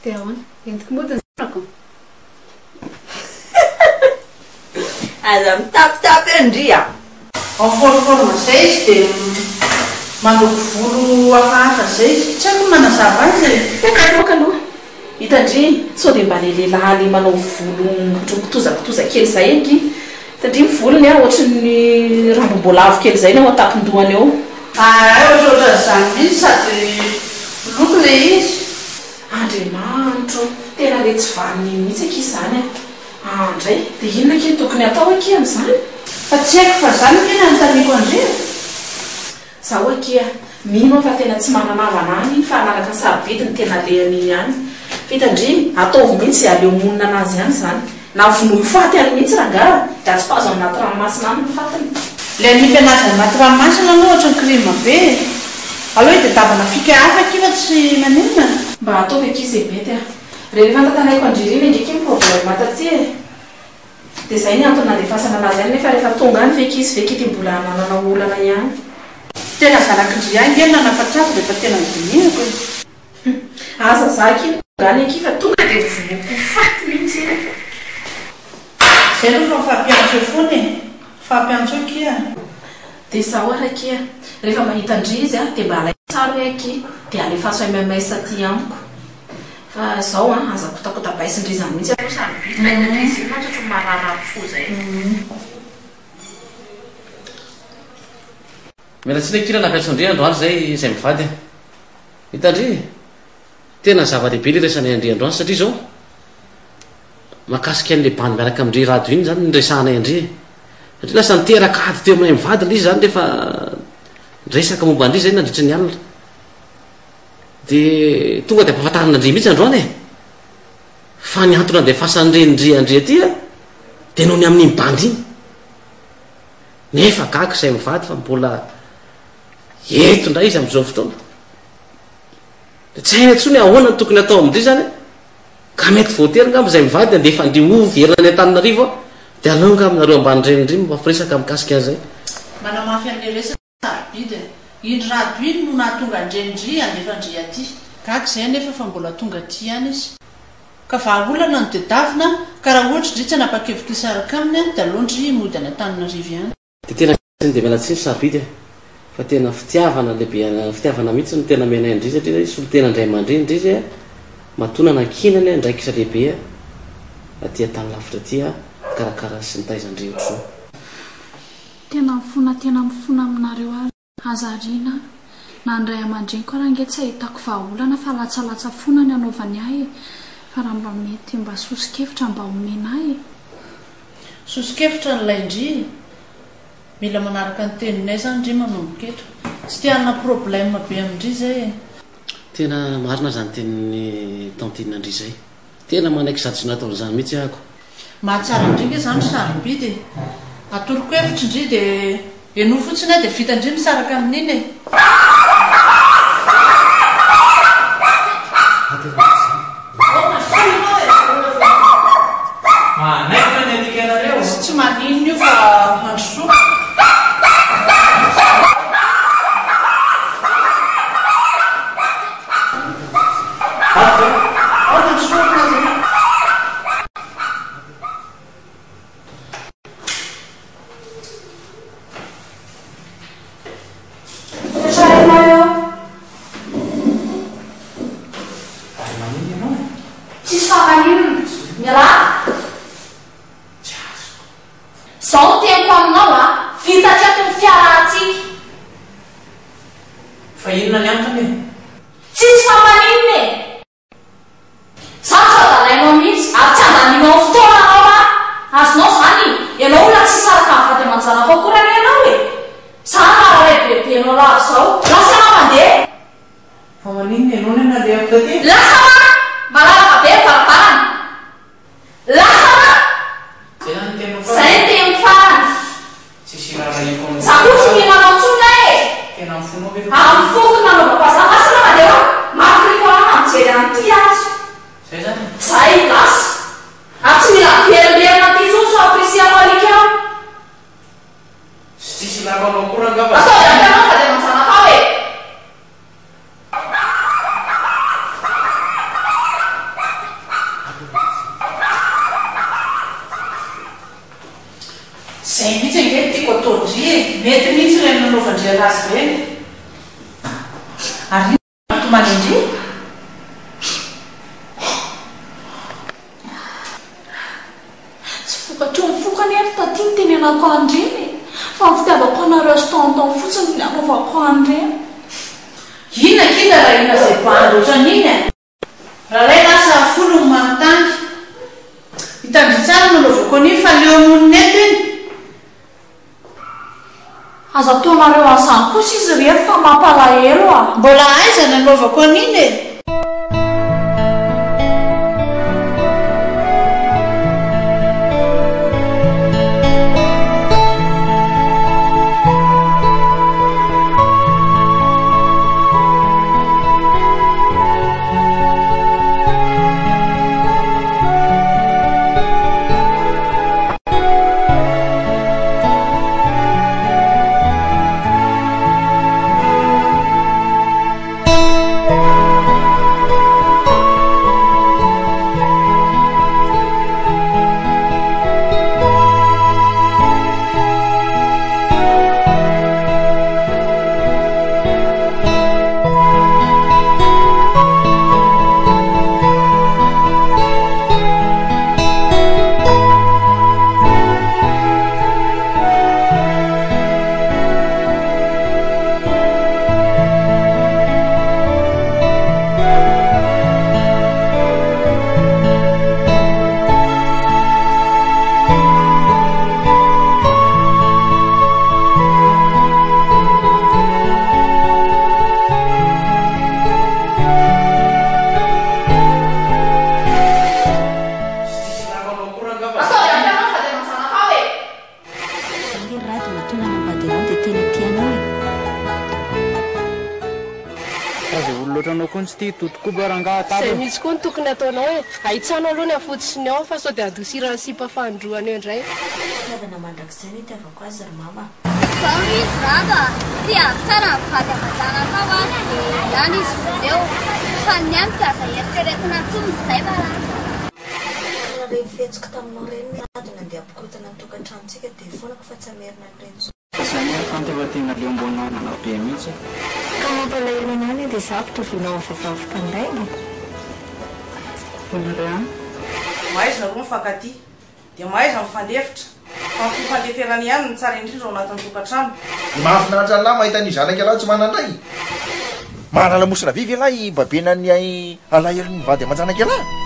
dia ahoana entiko modiny zanako aza mitapitapy andry a am'forforma zay izy dia mandoko volo hafahafa zay izy tsy haiko manazava azy kaoka aloha hitandry sao dia mba le lehilahy le manao volo mitrokotozakitoza kely zay eky hitandry ny volony a ohatry ny rambomboalavo kely zay ny ao atapindohany eo ohatrohatra zany mihitsy sady loko le izy andriamanitro tena le tsy vaniny mihitsy aky izany a andray dia inona kely tokony atao aky am'izany fa tsy haiko fa zany kena nytaniko andrea zaho akia mino fa tena tsy mananavana any fa anaraka ny sarobidi ny tena lehany iny ihany fitandry ataovy mihitsy aleo monina anazy ihany zany na vonohy faty any mihitsy rangara da tsy pazo anaty ranomasina any ny fatiny le anipy anazy anaty ranomasina no ohatra ny krima be aloha dia davana fika hafa kifa tsy maninona mba ataovy akizy mety a rehefa ntatanaiko andririny ndraiky ny problème taty e dia zay ny antony nandefasana anazy any nefa rehefa tonga any fekizy vekity mbola nanana olana ihany tena zanakindry any e nanafatrako rehefa tena ndinihako aza zaky gany aky fa tonga dia voloko faty mihitsy zay aloha fa mifampiantso fony fampiantso akia dia zaho arakia rehefa mahita andry izy a dia mba alay tsaro aky dia alefaso mms aty amiko fa zao a aza kotakotabaisindry zany mihitsy alo sarobity matsatro mararary fo zay mila tsy le kirana apiatsondry androany zay zay mivady hitandry tena zava-dehibe le resanay andry androany satria zao mahakasika an'le bany miaraka amindry rado iny zany nyresahanay andry satria lasa niteraka ady teo aminay mivady le izy zany rehefa resaka momba andry zay nandritra ny alina dia tonga dia ampahafantarin'andry mihitsy androany e fa ny antony andefasandrendry andry atya dia noho ny amin'iny bandy iny nefa gaga zay mivady fa mbola eto ndray izy am'izao fotoana de tsy haina tsony ahoana ny tokony atao amindry zany ka mety voatery ngamba zay mivady andefa andry ovy erany an-taninarivo dia aleo nga aminareo ambanireny mafampiresaka mikasika an'izay manamafy amin'le resaka sarobida iny rado iny no nahatonga andrendry andefa andry aty gaga zay nefa fa mbola tonga ty any izy ka vaolana no dedavina ka raha ohatra ndry tsy anapa-kevitra isaraka aminy a dia alohandry mody any an-taninarivo ihany dia tena dia mialatsiny sarobidy fa tena fitiavana lehibe fitiavana mihitsy no tena menay andry satria solo tena andray aman-dreny indry izy matonana ankinany ndraiky isa lehibe aty tany lavitra aty karakara sy nitaizandry ohatr'izao tena mifona aminareo azarina na ndray aman-dreny koa raha nge tsy ahitako vahaolana fa latsalatsa fona ny anaovany ahy fa raha mba mety mba sosikevitra mba homenay sosikevitra nylay indry mila manaraka ny teninay zany ndry manomboketo tsy tiana problème be amindry zay tena marina zany tenin'ny tantinina ndry zay tena manaiky sady sy natao zany mihitsy ahako mahatsara indrika zany sarobidy atoroko hevitra indry dia eno fotsiny a dia vita indry misaraka amin'iny tsy manino io fa androsoa mbola aiza nanaovako an'iny e zay misy koa ny tokony ataonao hoe aitsano aloha ny afotsiny ao fa sao dia adosirany sipa fandroany eo indray navana mandrakizay ny itiavako azy ry mama zao izy raba tia tsara mivady aman-janaka ao any dia ihany izy vozeo fa ny any kaza eritreretina ntsony izay barana reny fihetsika taminao reny adina andeha ampikotana ny tokantranontsika dia fonako fa tsy amerina nyreny zany akanta efa tena le ambonanana be mihitsy ka mampalahelo any dia zavatra vinao avavavoka indray mahaiza roa mifankaty dia mahaiza mifandefitra fa fifandeferany ihany ny tsara indrindra ao anatin'ny tokantrano mahafinaritra an'lahy mahita ny zanaka alahy tsy manandray mahanalamosina vivy alahy babenany alay elo ny vady aman-janaka alahy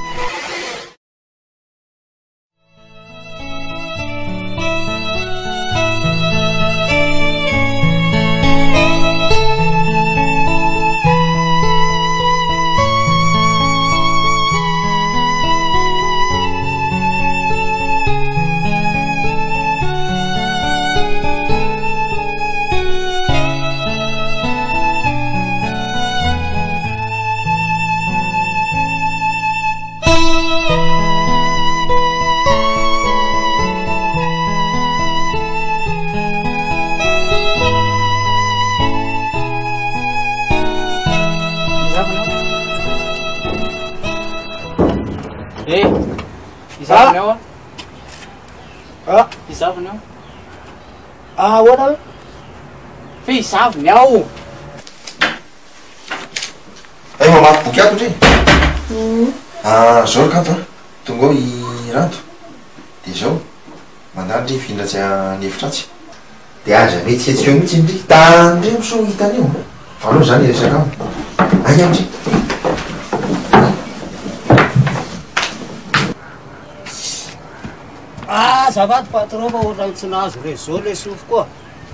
izaviny ao izaviny ao ahoana hoe fe izaviny ao ay mamaky boky ato ndre zao ry kanto a tonga ao i ranto de zao mandany ndre findratsy an'efitratsy de aza mety hetsika eo mihitsy ndry tany ndre so hitany io fa aloha zany resaka amo ay andry zavato patron fa ohatrany tsy nahazo re zao le sofo koa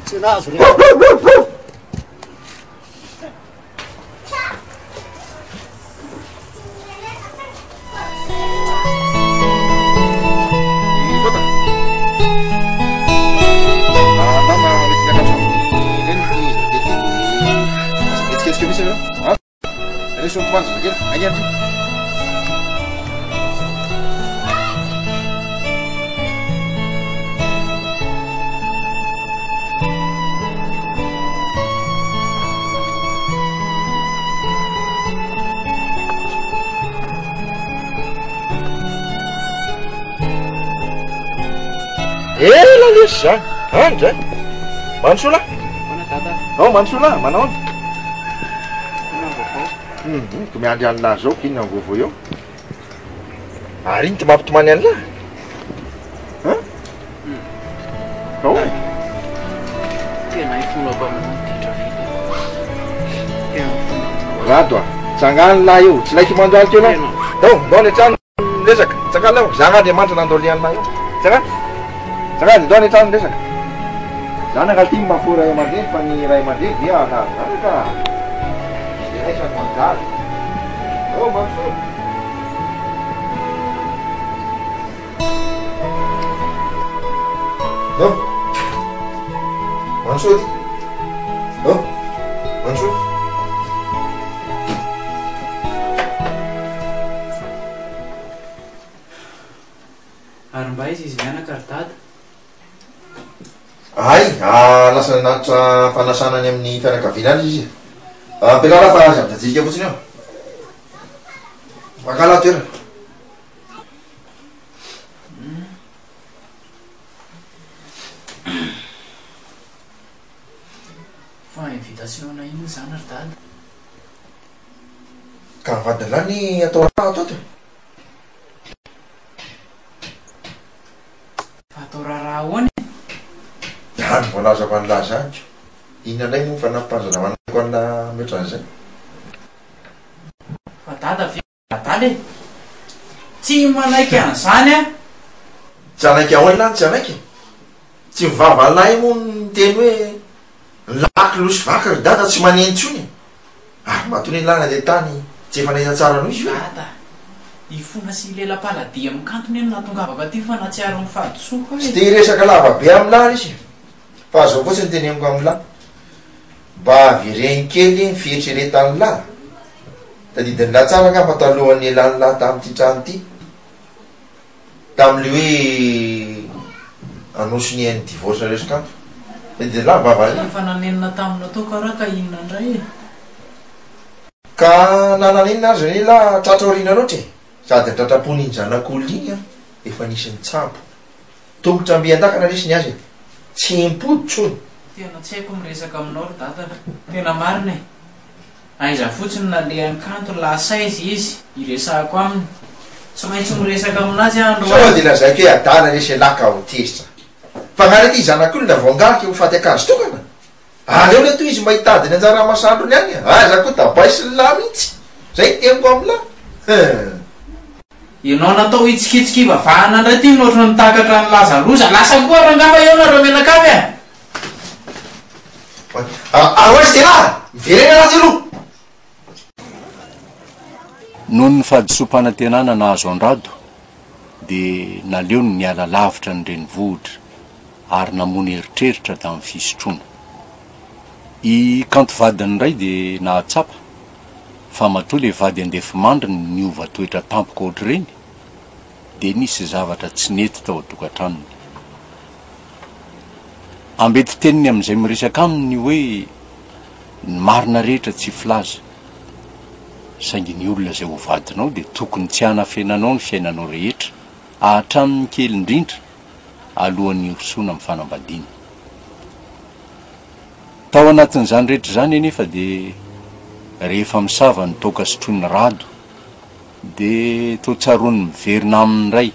tsy nahazo re ela lesy zany andra manosola manosola manao ko miandry an'lahy zao kinona vaovao eo ary iny ty mampitomany an'lahy ao tena ifonako rato a tsangany lahy io tsy laiky mandoaly teo lahy ao ndao ny trano resaka tsakala ao zan'andriamanitra nandoalian'lahy io tsakala tsakala ndao ny trano resaka zanaka ty mahafo ray aman-dreny fa ny ray aman-dreny dia anazanaka aisany manjary ao manso ao manso ty ao manso ary mba izy izy mianaka ry dada ay lasa nanatotra fanasana any amin'ny fianakaviana azy izy ampialala fa azy amitatsika fotsiny ao makala toerana fa invitation na iny zany ry dada ka mivadilany atao raha atao ty fa atao raharaha ahoany any voalazako an'lahy zany inona ndray moa fa nampanjanamanako an'la mihoatran'izay fa dada dadaly e tsy manaiky an'izany a tsy anaiky ahoany lany tsy anaiky tsy mivava lahy moa ny teny hoe laky losy vaky ry dada tsy manentsony ary mahatony lana le tany tsy efa nahita tsara noho izy dada ifona sy lela-paladia mikantony eny natongavaka ty fa natsiaro ny fahadisoka tsy de resaka lavabe am'lahy izy fa zao fotsiny teny amiko am'lahy mba avereny kely fieritreretan'ny lahy tadidiny lahy tsara ngamba talohan'ny elan'ny lahy tam'ty trano ty tam'le hoe anosony any divorce resokanto tadidiny lahy mivava fa nanenina tamina tao karaha ka inona ndray e ka nananenina azy zany lahy tratra orina loatra e sady tratrapony iny zanak'olona iny a efa nisy ny tsampo tongotra ambian-dakana resiny azy tsy impoditsony tena tsy haiko miresaka aminao ry dada tena marina e aiza fotsiny nalehan'ny kanto lasaizy izy iresahako aminy tsy maintsy miresaka aminazy andro sao de lazaiko hoe adala resy laka ho tezitra fa gnary ty zanak'olona voangarika ho faty akazy tokana aleo le to izy mahitadiny anjara masandrony any aza koa dabaisy ny lahy mihitsy zay temiko am'lahy ianao natao hitsikitsika ivavahana ndray ty noatra nitakatra ny lazaroza lasa koa rangava eo nareo menakavy ahoazy de lahy miverena anazy aloha noho ny fahadisom-panantenana nahazo andrado de naleo ny niala lavitra ny reny vohitra ary namony eritreritra da amin'ny fisotroana i kanto vadiny ray de nahatsapa fa matoa le vady andefy mandriny niova toetra tampoka ohatry reny de nisy zavatra tsy nety tao atokantranony ambety teniny am'izay miresaka aminy hoe ny marina rehetra tsy filaza saingy ny olona izay ho vadinao dia tokony tsy hanafenanao ny fiainanao rehetra hatramin'ny kely indrindra alohan'ny hosoana amin'ny fanambadiana. Tao anatin'izany rehetra izany anefa dia rehefa misava ny toaka sotroiny rado dia toa tsaroany miverina amin'ny ray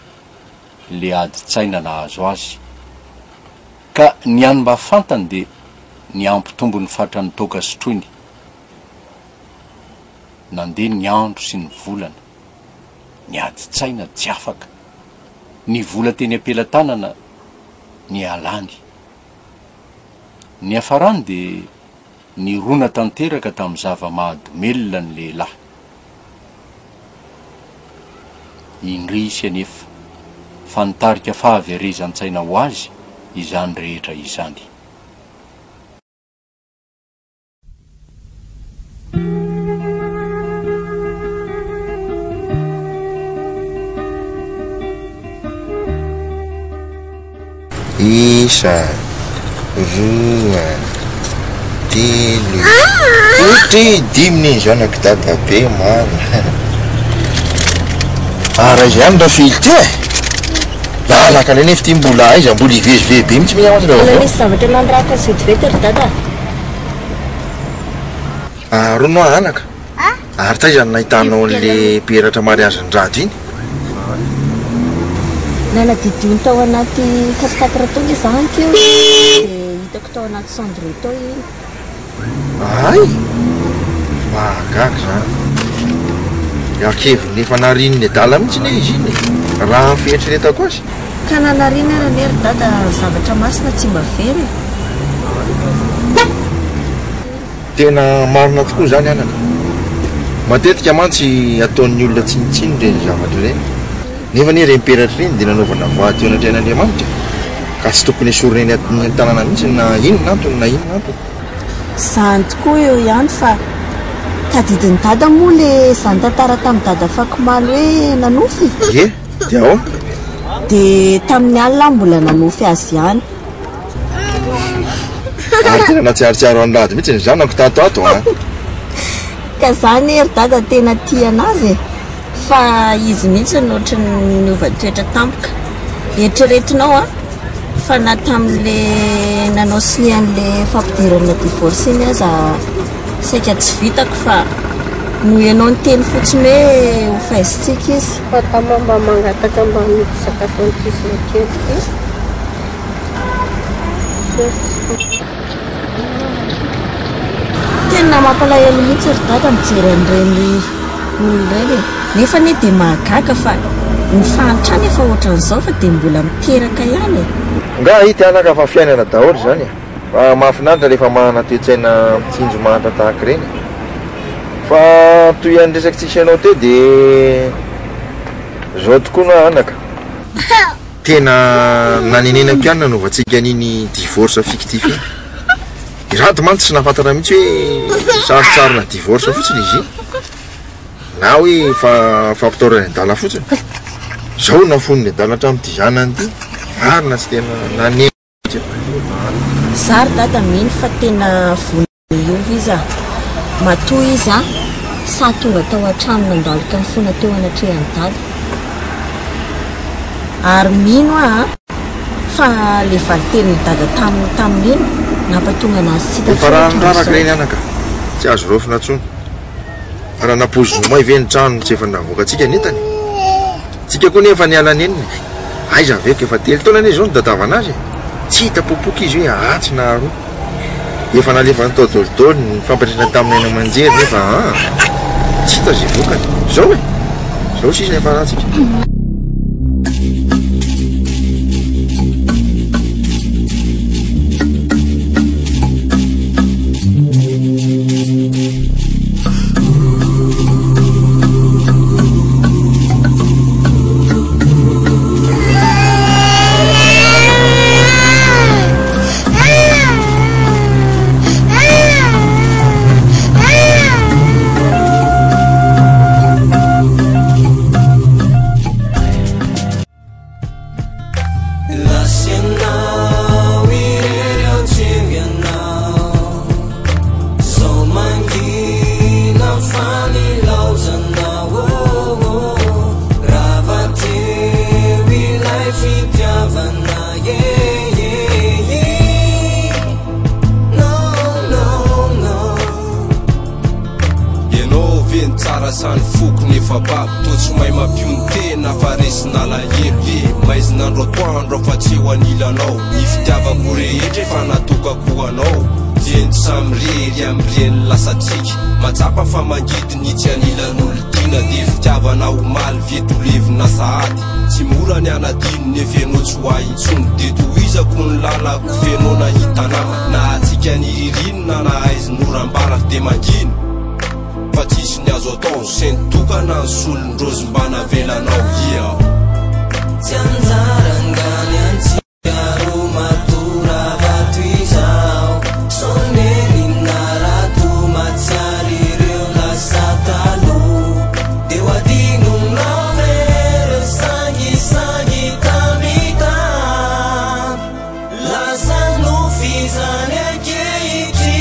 le adi-tsaina nahazo azy, ka ny any mba fantany dia ny ampitombo ny fatran'ny toaka sotroiny. Nandeha ny andro sy ny volana, ny adi-tsaina tsy afaka, ny vola teny am-pelantanana ny alany. Ny hafarany dia ny rona tanteraka tamin'ny zava-mahadomelona ny lehilahy. Indrisy anefa fa nitarika fahaverezan-tsaina ho azy izany rehetra izany. Isa, roa, telo, ohatra dimy ny zanako dadabe marina. Raha izay any raha fily ty lalaka le nefa ty mbola aiza mbola ivezivezy be mitsy miha azy raha misy zavatra nandraka sy vetivety ry dada. Rono anaka ary taizany nahitanao an'le peratra mariaziny rado iny. Nanadidiny tao anaty 4 taona izany keo dia hitako tao anaty cendre tao iny. Ay, mahagaga zany. Akeviny nefa narininy adala mihitsy ne izy iny raha fieritreretako azy. Ka nanariny ara nery dada zavatra masina tsy mba very. Tena marina tokoa zany anaka. Matetika mantsy ataon'ny olona tsinitsiny reny zavatra reny. Nefa ny reny peratra reny dia nanaovana vady eo anatrehan'Andriamanitra ka tsy tokony esoriny ny tanàna mihitsy na inona antony na inona antony. Zany tokoa eo ihany fa tadidiny dada moa le zany tantara tamin'ny dada Fakomaly hoe nanofy. Ie, dia ahoana? Dia tamin'ny alina mbola nanofy azy ihany. Ary tena natsiarotsiaro an'lady mihitsy ny zanako tato a. Ka zany ery dada tena tia anazy fa izy mihitsy nohatra ny niova-toetra tampoka. Eritreretinao fa na tamin'le nanao sinian'le fampidirana divorce iny aza saika tsy vitako fa noho ianao ny teny fotsiny hoe ho faizitsika izy. Fa tama mba mangataka mba mity sakafo an'kisina kely ty. Tena mampalahelo mihitsy ry dada mijery an'ireny olona ireny. Nefa ne dia mahagaga fa ny fahantrany efa ohatran'izao fa dia mbola miteraka ihany. Nga ity anaka fa fiainana daholo zany fa mahafinaritra rehefa manana toe-tsaina mitsinjo mahatra tahaka ireny. Fa toy any resaky tsisy ianao teo dia zao tokoa no anaka tena nanenenako ihany nanaovantsika an'iny divorce fictif iny. Irato mantsy tsy nahafantana mihitsy hoe sarotsarona divorce fotsiny izy na hoe fampitaorany adala fotsiny. Zao nafoniny adala hatramin'ity zanany ty marina tsy tena nanena. Zary dada mino fa tena voniny iova izy matoa izy sa tonga tao an-trano nandalika ny fona teo anatrehany dada. Ary mino fa le valitenin'ny dada tamin'iny nampatonga anazy tsy hita. Fa raha niraraka reny anaka tsy azo rofina intsony. Raha napoziny moa iveny trano tsy efa navoaka antsika netany. Tsika koa nefa niala neniny. Aiza veko efa 3 taona ne zao ny dadavana azy. Tsy hita popoka izy hoe ahatsy na roa. Efa nalefa ny tao dolodolo ny fampiresana tamin'ny aina aman-jery nefa tsy hita zay vokany. Zao zao sisy nefa rahatsika. mampitotsy may mampiony tena fa resina lahelo maizinandro atoandro fa tsy ho anilanao ny fitiavako rehetra efa natokako anao jeny samyrery amreny lasatsika matsapa fa mangidiny tsy anilan'olo tina de fitiavanao maly vetolevina sahady tsy mora ny anadino ny fenao tsy ho ahitsony de toizako ny lalako fenao na hitanao na atsika ny ririnina na aizin'oram-balako de manginy fa tsisy ny azo atao sentokana ny solondrozy mba navelanao ia tsy anjarangany antsiaro matora vato izao sonenina rato matsiary ireo lasa talo de ho adinonao mere sangisangi tamita lasa nofizany akeitry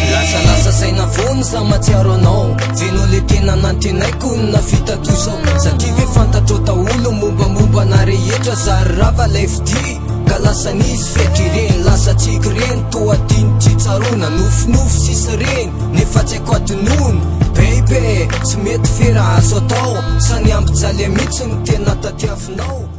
lasa saina vony sa matsiaro anao feno le tena nantenaiko na fitatosao sakivy fantatro taolo mombamomba na rehetra zary rava lefty ka lasa nisy fetry reny lasa tsiky reny toadiny tsy tsarona nofinofo sisy reny nefa tsy haiko atonony bebe tsy mety fera azo atao sany ambitsaly mihitsy ny tena tatiafinao